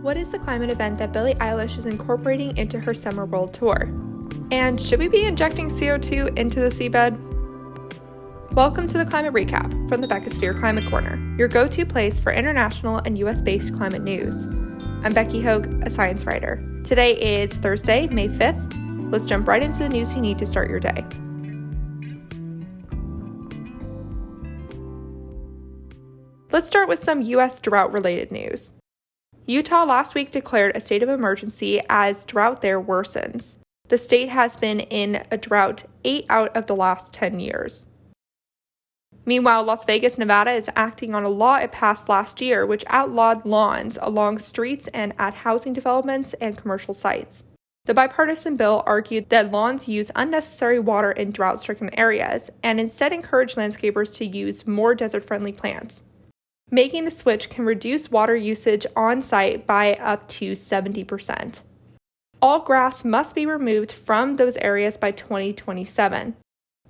What is the climate event that Billie Eilish is incorporating into her summer world tour? And should we be injecting CO2 into the seabed? Welcome to the Climate Recap from the Beckisphere Climate Corner, your go-to place for international and US-based climate news. I'm Becky Hogue, a science writer. Today is Thursday, May 5th. Let's jump right into the news you need to start your day. Let's start with some US drought-related news. Utah last week declared a state of emergency as drought there worsens. The state has been in a drought 8 out of the last 10 years. Meanwhile, Las Vegas, Nevada is acting on a law it passed last year which outlawed lawns along streets and at housing developments and commercial sites. The bipartisan bill argued that lawns use unnecessary water in drought-stricken areas and instead encourage landscapers to use more desert-friendly plants. Making the switch can reduce water usage on site by up to 70%. All grass must be removed from those areas by 2027.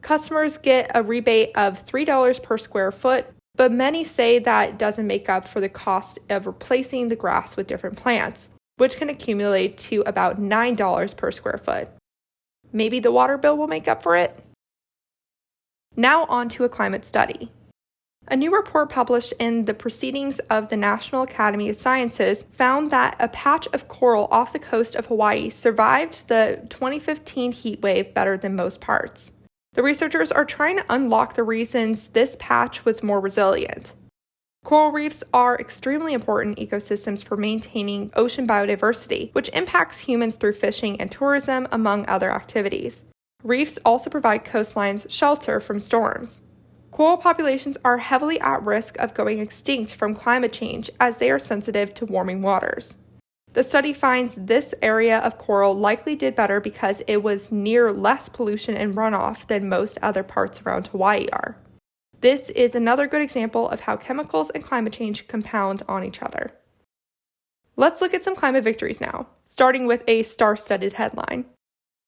Customers get a rebate of $3 per square foot, but many say that doesn't make up for the cost of replacing the grass with different plants, which can accumulate to about $9 per square foot. Maybe the water bill will make up for it? Now on to a climate study. A new report published in the Proceedings of the National Academy of Sciences found that a patch of coral off the coast of Hawaii survived the 2015 heat wave better than most parts. The researchers are trying to unlock the reasons this patch was more resilient. Coral reefs are extremely important ecosystems for maintaining ocean biodiversity, which impacts humans through fishing and tourism, among other activities. Reefs also provide coastlines shelter from storms. Coral populations are heavily at risk of going extinct from climate change as they are sensitive to warming waters. The study finds this area of coral likely did better because it was near less pollution and runoff than most other parts around Hawaii are. This is another good example of how chemicals and climate change compound on each other. Let's look at some climate victories now, starting with a star-studded headline.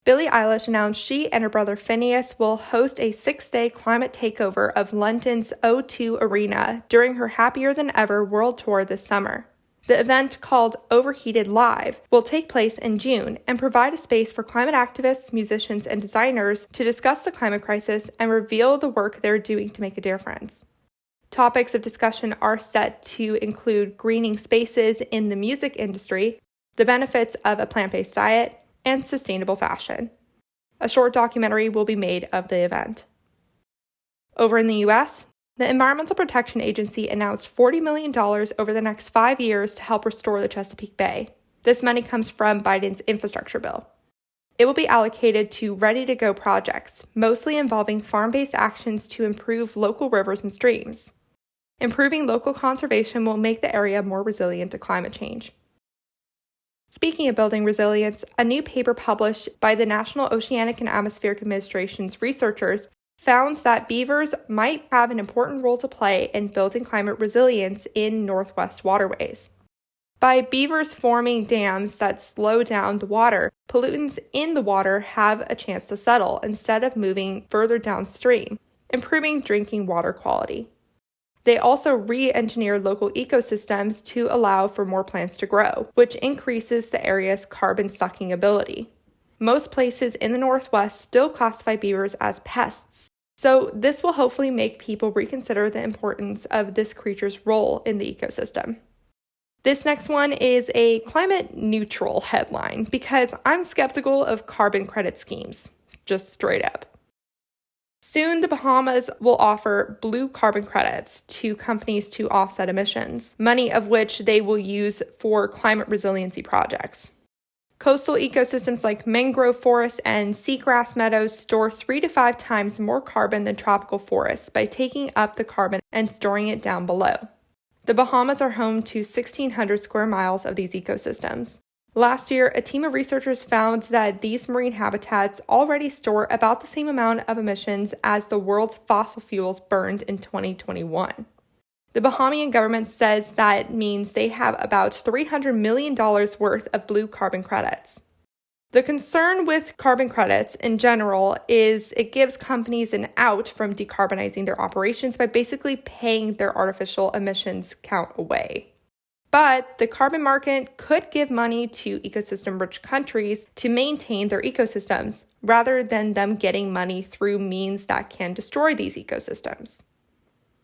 Billie Eilish announced she and her brother Phineas will host a 6-day climate takeover of London's O2 Arena during her Happier Than Ever world tour this summer. The event, called Overheated Live, will take place in June and provide a space for climate activists, musicians, and designers to discuss the climate crisis and reveal the work they're doing to make a difference. Topics of discussion are set to include greening spaces in the music industry, the benefits of a plant-based diet, and sustainable fashion. A short documentary will be made of the event. Over in the US, the Environmental Protection Agency announced $40 million over the next 5 years to help restore the Chesapeake Bay. This money comes from Biden's infrastructure bill. It will be allocated to ready-to-go projects, mostly involving farm-based actions to improve local rivers and streams. Improving local conservation will make the area more resilient to climate change. Speaking of building resilience, a new paper published by the National Oceanic and Atmospheric Administration's researchers found that beavers might have an important role to play in building climate resilience in Northwest waterways. By beavers forming dams that slow down the water, pollutants in the water have a chance to settle instead of moving further downstream, improving drinking water quality. They also re-engineer local ecosystems to allow for more plants to grow, which increases the area's carbon-sucking ability. Most places in the Northwest still classify beavers as pests, so this will hopefully make people reconsider the importance of this creature's role in the ecosystem. This next one is a climate-neutral headline because I'm skeptical of carbon credit schemes, just straight up. Soon, the Bahamas will offer blue carbon credits to companies to offset emissions, money of which they will use for climate resiliency projects. Coastal ecosystems like mangrove forests and seagrass meadows store 3 to 5 times more carbon than tropical forests by taking up the carbon and storing it down below. The Bahamas are home to 1,600 square miles of these ecosystems. Last year, a team of researchers found that these marine habitats already store about the same amount of emissions as the world's fossil fuels burned in 2021. The Bahamian government says that means they have about $300 million worth of blue carbon credits. The concern with carbon credits in general is it gives companies an out from decarbonizing their operations by basically paying their artificial emissions count away. But the carbon market could give money to ecosystem-rich countries to maintain their ecosystems, rather than them getting money through means that can destroy these ecosystems.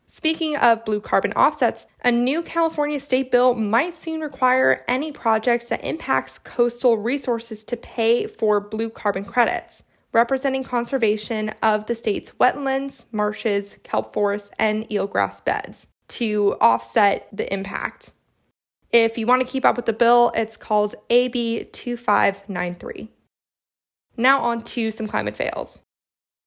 Speaking of blue carbon offsets, a new California state bill might soon require any project that impacts coastal resources to pay for blue carbon credits, representing conservation of the state's wetlands, marshes, kelp forests, and eelgrass beds to offset the impact. If you want to keep up with the bill, it's called AB 2593. Now on to some climate fails.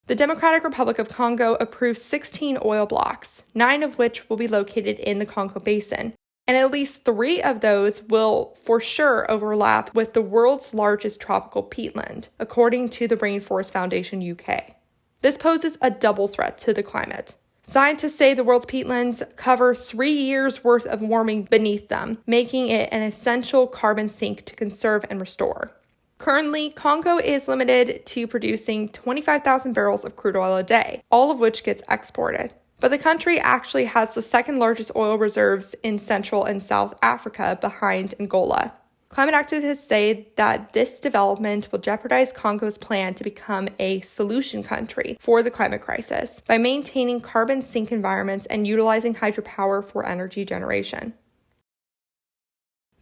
The Democratic Republic of Congo approved 16 oil blocks, 9 of which will be located in the Congo Basin, and at least 3 of those will for sure overlap with the world's largest tropical peatland, according to the Rainforest Foundation UK. This poses a double threat to the climate. Scientists say the world's peatlands cover 3 years' worth of warming beneath them, making it an essential carbon sink to conserve and restore. Currently, Congo is limited to producing 25,000 barrels of crude oil a day, all of which gets exported. But the country actually has the second largest oil reserves in Central and South Africa behind Angola. Climate activists say that this development will jeopardize Congo's plan to become a solution country for the climate crisis by maintaining carbon sink environments and utilizing hydropower for energy generation.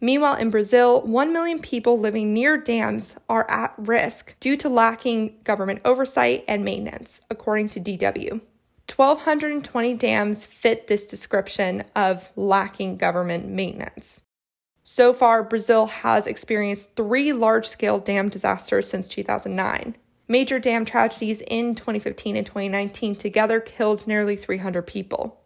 Meanwhile, in Brazil, 1 million people living near dams are at risk due to lacking government oversight and maintenance, according to DW. 1,220 dams fit this description of lacking government maintenance. So far, Brazil has experienced 3 large-scale dam disasters since 2009. Major dam tragedies in 2015 and 2019 together killed nearly 300 people.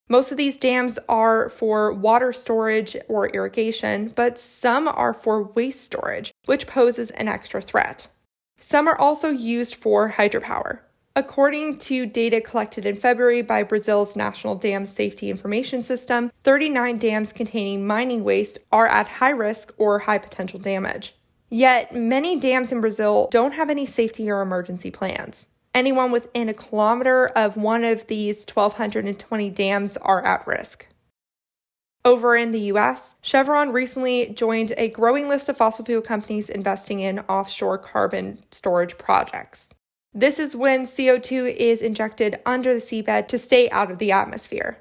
Most of these dams are for water storage or irrigation, but some are for waste storage, which poses an extra threat. Some are also used for hydropower. According to data collected in February by Brazil's National Dam Safety Information System, 39 dams containing mining waste are at high risk or high potential damage. Yet, many dams in Brazil don't have any safety or emergency plans. Anyone within a kilometer of one of these 1,220 dams are at risk. Over in the US, Chevron recently joined a growing list of fossil fuel companies investing in offshore carbon storage projects. This is when CO2 is injected under the seabed to stay out of the atmosphere.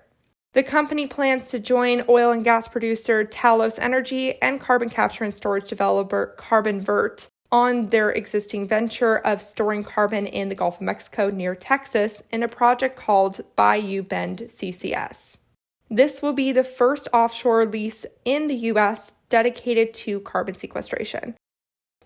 The company plans to join oil and gas producer Talos Energy and carbon capture and storage developer CarbonVert on their existing venture of storing carbon in the Gulf of Mexico near Texas in a project called Bayou Bend CCS. This will be the first offshore lease in the U.S. dedicated to carbon sequestration.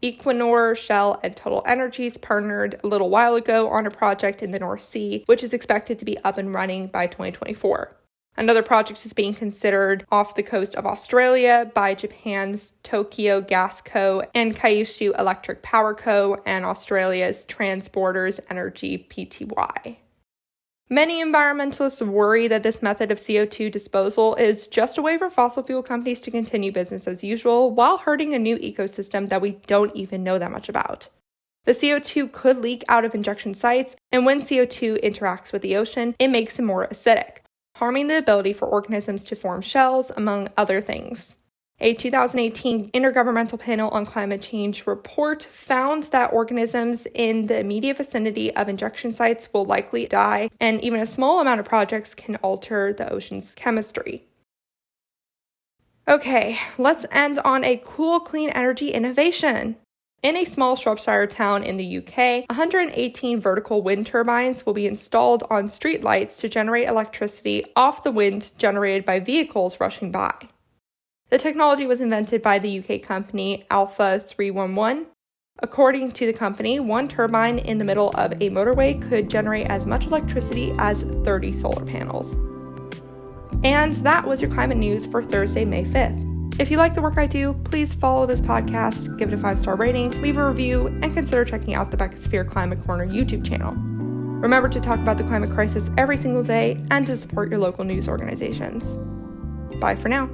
Equinor, Shell, and Total Energies partnered a little while ago on a project in the North Sea, which is expected to be up and running by 2024. Another project is being considered off the coast of Australia by Japan's Tokyo Gas Co. and Kyushu Electric Power Co. and Australia's Transporters Energy Pty. Many environmentalists worry that this method of CO2 disposal is just a way for fossil fuel companies to continue business as usual while hurting a new ecosystem that we don't even know that much about. The CO2 could leak out of injection sites, and when CO2 interacts with the ocean, it makes it more acidic, harming the ability for organisms to form shells, among other things. A 2018 Intergovernmental Panel on Climate Change report found that organisms in the immediate vicinity of injection sites will likely die, and even a small amount of projects can alter the ocean's chemistry. Okay, let's end on a cool clean energy innovation. In a small Shropshire town in the UK, 118 vertical wind turbines will be installed on streetlights to generate electricity off the wind generated by vehicles rushing by. The technology was invented by the UK company Alpha 311. According to the company, one turbine in the middle of a motorway could generate as much electricity as 30 solar panels. And that was your climate news for Thursday, May 5th. If you like the work I do, please follow this podcast, give it a 5-star rating, leave a review, and consider checking out the Beckisphere Climate Corner YouTube channel. Remember to talk about the climate crisis every single day and to support your local news organizations. Bye for now.